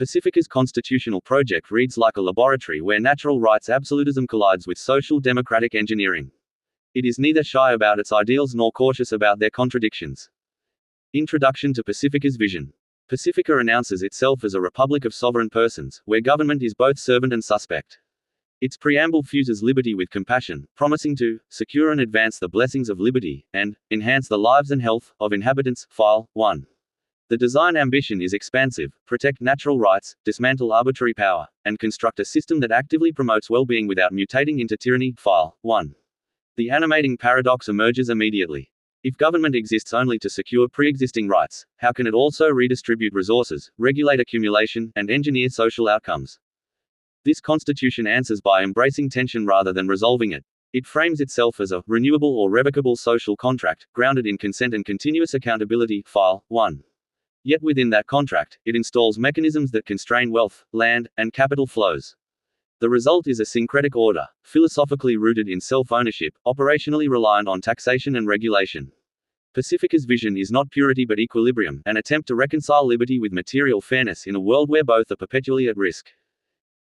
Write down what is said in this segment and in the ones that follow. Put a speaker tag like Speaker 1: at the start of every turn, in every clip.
Speaker 1: Pacifica's constitutional project reads like a laboratory where natural rights absolutism collides with social democratic engineering. It is neither shy about its ideals nor cautious about their contradictions. Introduction to Pacifica's vision. Pacifica announces itself as a republic of sovereign persons, where government is both servant and suspect. Its preamble fuses liberty with compassion, promising to secure and advance the blessings of liberty, and enhance the lives and health of inhabitants. File 1. The design ambition is expansive: protect natural rights, dismantle arbitrary power, and construct a system that actively promotes well-being without mutating into tyranny. File 1. The animating paradox emerges immediately. If government exists only to secure pre-existing rights, how can it also redistribute resources, regulate accumulation, and engineer social outcomes? This constitution answers by embracing tension rather than resolving it. It frames itself as a renewable or revocable social contract, grounded in consent and continuous accountability. File 1. Yet within that contract, it installs mechanisms that constrain wealth, land, and capital flows. The result is a syncretic order, philosophically rooted in self-ownership, operationally reliant on taxation and regulation. Pacifica's vision is not purity but equilibrium, an attempt to reconcile liberty with material fairness in a world where both are perpetually at risk.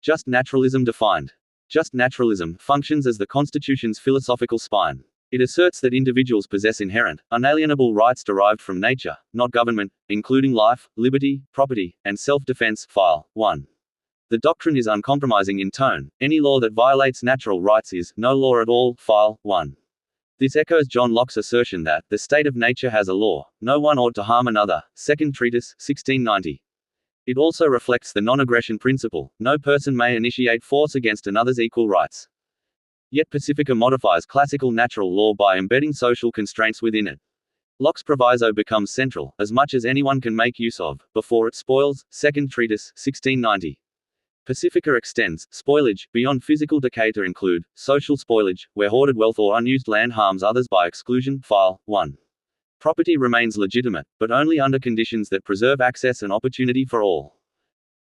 Speaker 1: Just naturalism defined. Just naturalism functions as the Constitution's philosophical spine. It asserts that individuals possess inherent, unalienable rights derived from nature, not government, including life, liberty, property, and self-defense. File 1. The doctrine is uncompromising in tone: any law that violates natural rights is no law at all. File 1. This echoes John Locke's assertion that the state of nature has a law, no one ought to harm another, Second Treatise, 1690. It also reflects the non-aggression principle: no person may initiate force against another's equal rights. Yet Pacifica modifies classical natural law by embedding social constraints within it. Locke's proviso becomes central, as much as anyone can make use of, before it spoils, Second Treatise, 1690. Pacifica extends spoilage beyond physical decay to include social spoilage, where hoarded wealth or unused land harms others by exclusion. File 1. Property remains legitimate, but only under conditions that preserve access and opportunity for all.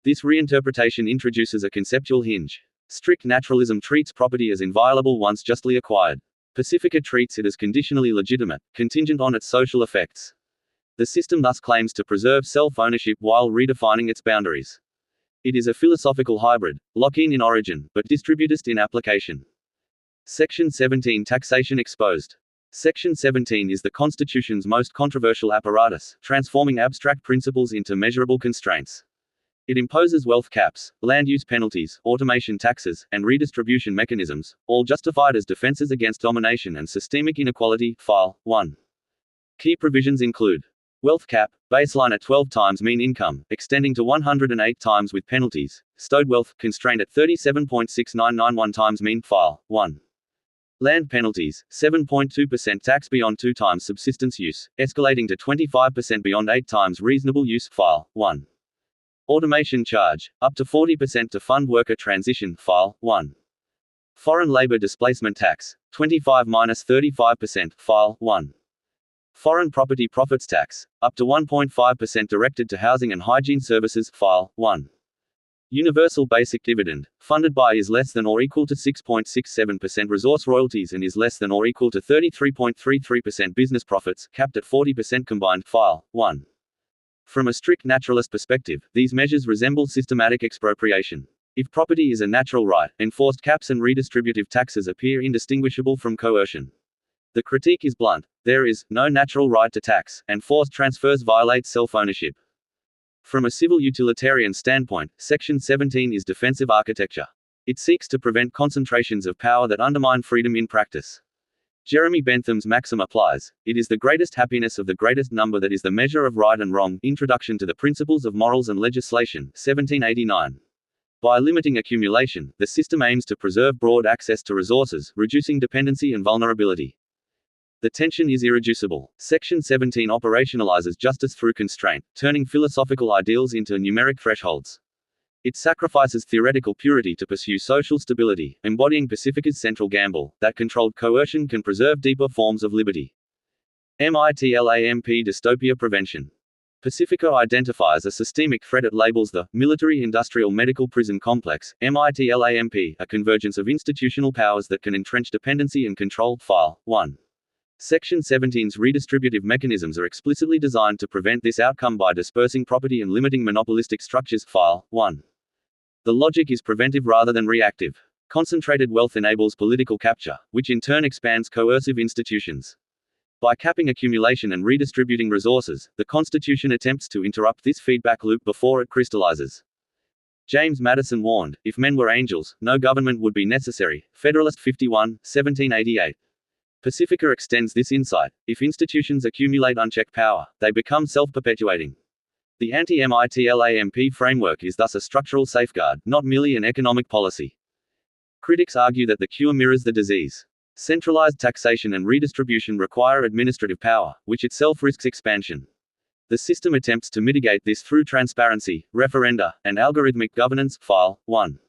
Speaker 1: This reinterpretation introduces a conceptual hinge. Strict naturalism treats property as inviolable once justly acquired. Pacifica treats it as conditionally legitimate, contingent on its social effects. The system thus claims to preserve self-ownership while redefining its boundaries. It is a philosophical hybrid, Lockean in origin, but distributist in application. Section 17 Taxation exposed. Section 17 is the Constitution's most controversial apparatus, transforming abstract principles into measurable constraints. It imposes wealth caps, land use penalties, automation taxes, and redistribution mechanisms, all justified as defenses against domination and systemic inequality. File 1. Key provisions include wealth cap, baseline at 12 times mean income, extending to 108 times with penalties, stowed wealth, constrained at 37.6991 times mean. File 1. Land penalties, 7.2% tax beyond 2 times subsistence use, escalating to 25% beyond 8 times reasonable use. File 1. Automation charge, up to 40% to fund worker transition. File 1. Foreign labor displacement tax, 25–35%. File 1. Foreign property profits tax, up to 1.5% directed to housing and hygiene services. File 1. Universal basic dividend, funded by is less than or equal to 6.67% resource royalties and is less than or equal to 33.33% business profits, capped at 40% combined. File 1. From a strict naturalist perspective, these measures resemble systematic expropriation. If property is a natural right, enforced caps and redistributive taxes appear indistinguishable from coercion. The critique is blunt: there is no natural right to tax, and forced transfers violate self-ownership. From a civil utilitarian standpoint, Section 17 is defensive architecture. It seeks to prevent concentrations of power that undermine freedom in practice. Jeremy Bentham's maxim applies: it is the greatest happiness of the greatest number that is the measure of right and wrong. Introduction to the Principles of Morals and Legislation, 1789. By limiting accumulation, the system aims to preserve broad access to resources, reducing dependency and vulnerability. The tension is irreducible. Section 17 operationalizes justice through constraint, turning philosophical ideals into numeric thresholds. It sacrifices theoretical purity to pursue social stability, embodying Pacifica's central gamble, that controlled coercion can preserve deeper forms of liberty. MITLAMP Dystopia Prevention. Pacifica identifies a systemic threat. It labels the military-industrial medical prison complex, MITLAMP, a convergence of institutional powers that can entrench dependency and control. File 1. Section 17's redistributive mechanisms are explicitly designed to prevent this outcome by dispersing property and limiting monopolistic structures. File 1. The logic is preventive rather than reactive. Concentrated wealth enables political capture, which in turn expands coercive institutions. By capping accumulation and redistributing resources, the Constitution attempts to interrupt this feedback loop before it crystallizes. James Madison warned, "If men were angels, no government would be necessary." Federalist 51, 1788. Pacifica extends this insight. If institutions accumulate unchecked power, they become self-perpetuating. The anti-MITLAMP framework is thus a structural safeguard, not merely an economic policy. Critics argue that the cure mirrors the disease. Centralized taxation and redistribution require administrative power, which itself risks expansion. The system attempts to mitigate this through transparency, referenda, and algorithmic governance. File 1.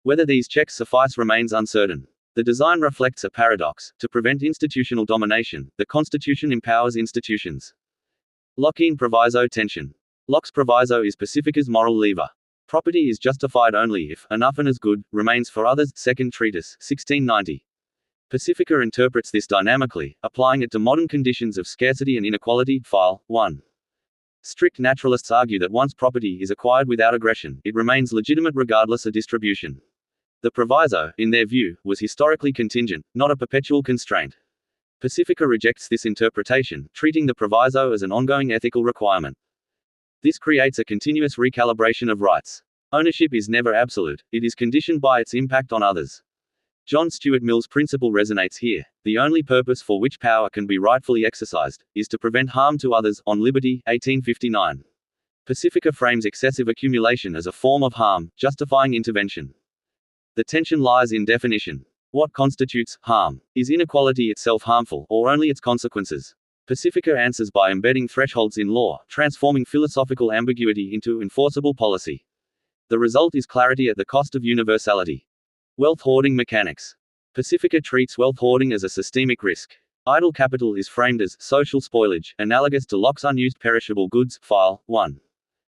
Speaker 1: Whether these checks suffice remains uncertain. The design reflects a paradox. To prevent institutional domination, the Constitution empowers institutions. Locke-in proviso tension. Locke's proviso is Pacifica's moral lever. Property is justified only if enough and as good remains for others. Second Treatise, 1690. Pacifica interprets this dynamically, applying it to modern conditions of scarcity and inequality. File 1. Strict naturalists argue that once property is acquired without aggression, it remains legitimate regardless of distribution. The proviso, in their view, was historically contingent, not a perpetual constraint. Pacifica rejects this interpretation, treating the proviso as an ongoing ethical requirement. This creates a continuous recalibration of rights. Ownership is never absolute, it is conditioned by its impact on others. John Stuart Mill's principle resonates here. The only purpose for which power can be rightfully exercised is to prevent harm to others. On Liberty, 1859. Pacifica frames excessive accumulation as a form of harm, justifying intervention. The tension lies in definition. What constitutes harm? Is inequality itself harmful, or only its consequences? Pacifica answers by embedding thresholds in law, transforming philosophical ambiguity into enforceable policy. The result is clarity at the cost of universality. Wealth hoarding mechanics. Pacifica treats wealth hoarding as a systemic risk. Idle capital is framed as social spoilage, analogous to Locke's unused perishable goods. File 1.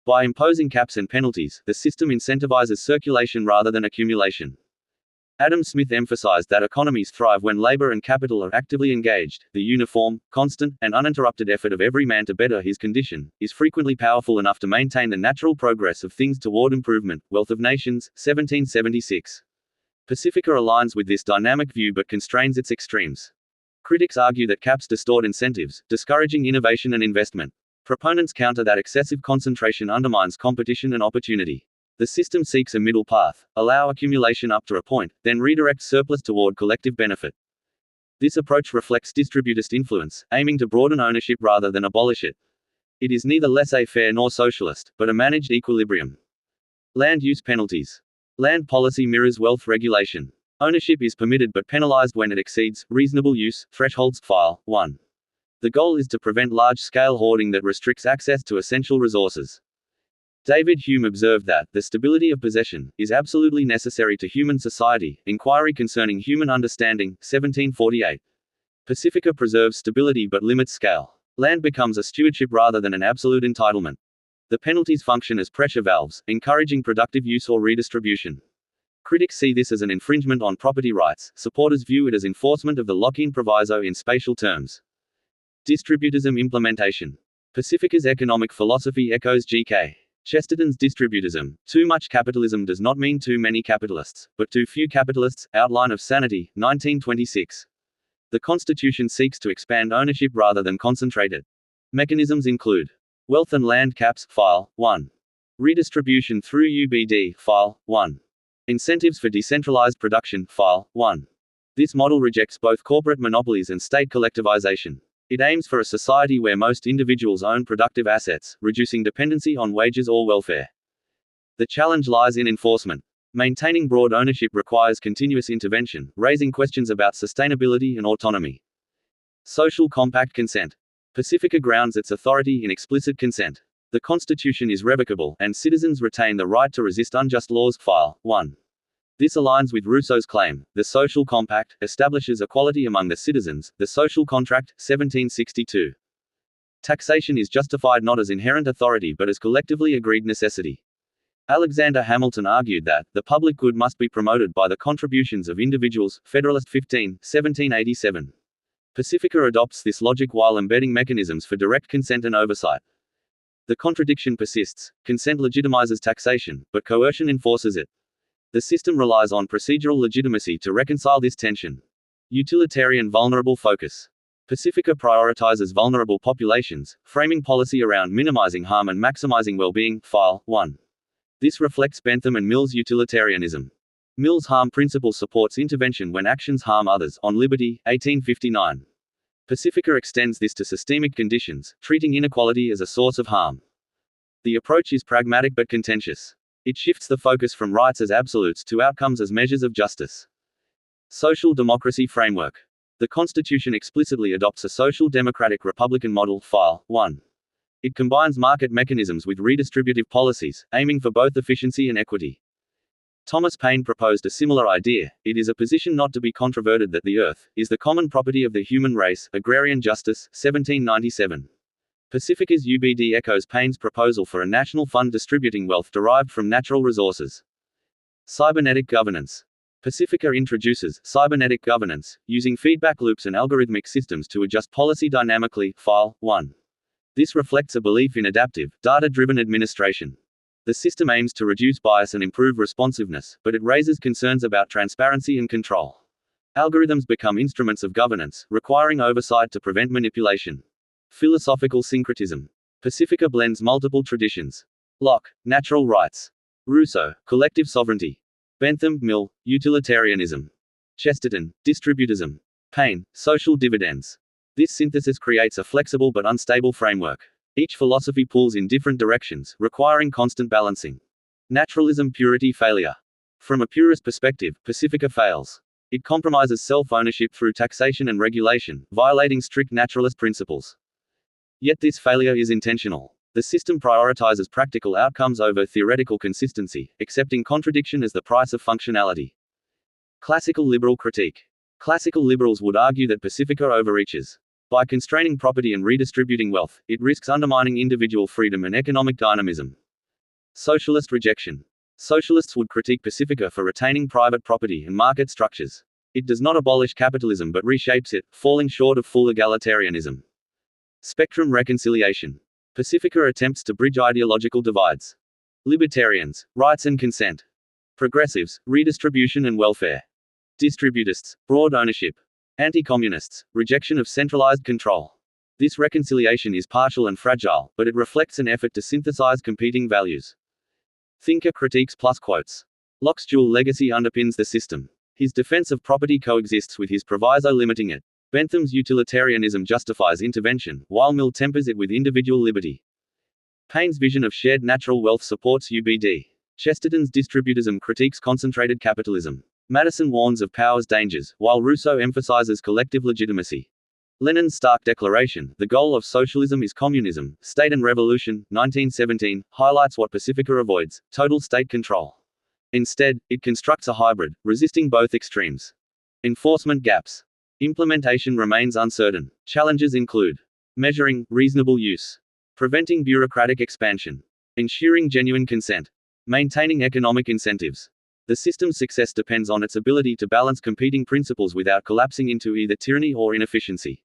Speaker 1: By imposing caps and penalties, the system incentivizes circulation rather than accumulation. Adam Smith emphasized that economies thrive when labor and capital are actively engaged. The uniform, constant, and uninterrupted effort of every man to better his condition is frequently powerful enough to maintain the natural progress of things toward improvement. Wealth of Nations, 1776. Pacifica aligns with this dynamic view but constrains its extremes. Critics argue that caps distort incentives, discouraging innovation and investment. Proponents counter that excessive concentration undermines competition and opportunity. The system seeks a middle path: allow accumulation up to a point, then redirect surplus toward collective benefit. This approach reflects distributist influence, aiming to broaden ownership rather than abolish it. It is neither laissez-faire nor socialist, but a managed equilibrium. Land use penalties. Land policy mirrors wealth regulation. Ownership is permitted but penalized when it exceeds reasonable use thresholds. File 1. The goal is to prevent large-scale hoarding that restricts access to essential resources. David Hume observed that the stability of possession is absolutely necessary to human society. Inquiry Concerning Human Understanding, 1748. Pacifica preserves stability but limits scale. Land becomes a stewardship rather than an absolute entitlement. The penalties function as pressure valves, encouraging productive use or redistribution. Critics see this as an infringement on property rights. Supporters view it as enforcement of the Locke-in proviso in spatial terms. Distributism implementation. Pacifica's economic philosophy echoes G.K. Chesterton's distributism. Too much capitalism does not mean too many capitalists, but too few capitalists. Outline of Sanity, 1926. The Constitution seeks to expand ownership rather than concentrate it. Mechanisms include wealth and land caps. File 1. Redistribution through UBD. File 1. Incentives for decentralized production. File 1. This model rejects both corporate monopolies and state collectivization. It aims for a society where most individuals own productive assets, reducing dependency on wages or welfare. The challenge lies in enforcement. Maintaining broad ownership requires continuous intervention, raising questions about sustainability and autonomy. Social compact consent. Pacifica grounds its authority in explicit consent. The Constitution is revocable, and citizens retain the right to resist unjust laws. File 1. This aligns with Rousseau's claim. The social compact establishes equality among the citizens. The social contract, 1762. Taxation is justified not as inherent authority but as collectively agreed necessity. Alexander Hamilton argued that the public good must be promoted by the contributions of individuals. Federalist 15, 1787. Pacifica adopts this logic while embedding mechanisms for direct consent and oversight. The contradiction persists. Consent legitimizes taxation, but coercion enforces it. The system relies on procedural legitimacy to reconcile this tension. Utilitarian vulnerable focus. Pacifica prioritizes vulnerable populations, framing policy around minimizing harm and maximizing well-being. File 1. This reflects Bentham and Mill's utilitarianism. Mill's harm principle supports intervention when actions harm others, on Liberty, 1859. Pacifica extends this to systemic conditions, treating inequality as a source of harm. The approach is pragmatic but contentious. It shifts the focus from rights as absolutes to outcomes as measures of justice. Social democracy framework. The Constitution explicitly adopts a social democratic republican model. File 1. It combines market mechanisms with redistributive policies, aiming for both efficiency and equity. Thomas Paine proposed a similar idea. It is a position not to be controverted that the earth is the common property of the human race. Agrarian Justice, 1797. Pacifica's UBD echoes Paine's proposal for a national fund distributing wealth derived from natural resources. Cybernetic governance. Pacifica introduces cybernetic governance, using feedback loops and algorithmic systems to adjust policy dynamically. File 1. This reflects a belief in adaptive, data-driven administration. The system aims to reduce bias and improve responsiveness, but it raises concerns about transparency and control. Algorithms become instruments of governance, requiring oversight to prevent manipulation. Philosophical syncretism. Pacifica blends multiple traditions. Locke, natural rights. Rousseau, collective sovereignty. Bentham, Mill, utilitarianism. Chesterton, distributism. Paine, social dividends. This synthesis creates a flexible but unstable framework. Each philosophy pulls in different directions, requiring constant balancing. Naturalism, purity, failure. From a purist perspective, Pacifica fails. It compromises self-ownership through taxation and regulation, violating strict naturalist principles. Yet this failure is intentional. The system prioritizes practical outcomes over theoretical consistency, accepting contradiction as the price of functionality. Classical liberal critique. Classical liberals would argue that Pacifica overreaches. By constraining property and redistributing wealth, it risks undermining individual freedom and economic dynamism. Socialist rejection. Socialists would critique Pacifica for retaining private property and market structures. It does not abolish capitalism but reshapes it, falling short of full egalitarianism. Spectrum reconciliation. Pacifica attempts to bridge ideological divides. Libertarians, rights and consent. Progressives, redistribution and welfare. Distributists, broad ownership. Anti-communists, rejection of centralized control. This reconciliation is partial and fragile, but it reflects an effort to synthesize competing values. Thinker critiques plus quotes. Locke's dual legacy underpins the system. His defense of property coexists with his proviso limiting it. Bentham's utilitarianism justifies intervention, while Mill tempers it with individual liberty. Paine's vision of shared natural wealth supports UBD. Chesterton's distributism critiques concentrated capitalism. Madison warns of power's dangers, while Rousseau emphasizes collective legitimacy. Lenin's stark declaration, "The goal of socialism is communism, state and revolution," 1917, highlights what Pacifica avoids: total state control. Instead, it constructs a hybrid, resisting both extremes. Enforcement gaps. Implementation remains uncertain. Challenges include measuring reasonable use, preventing bureaucratic expansion, ensuring genuine consent, maintaining economic incentives. The system's success depends on its ability to balance competing principles without collapsing into either tyranny or inefficiency.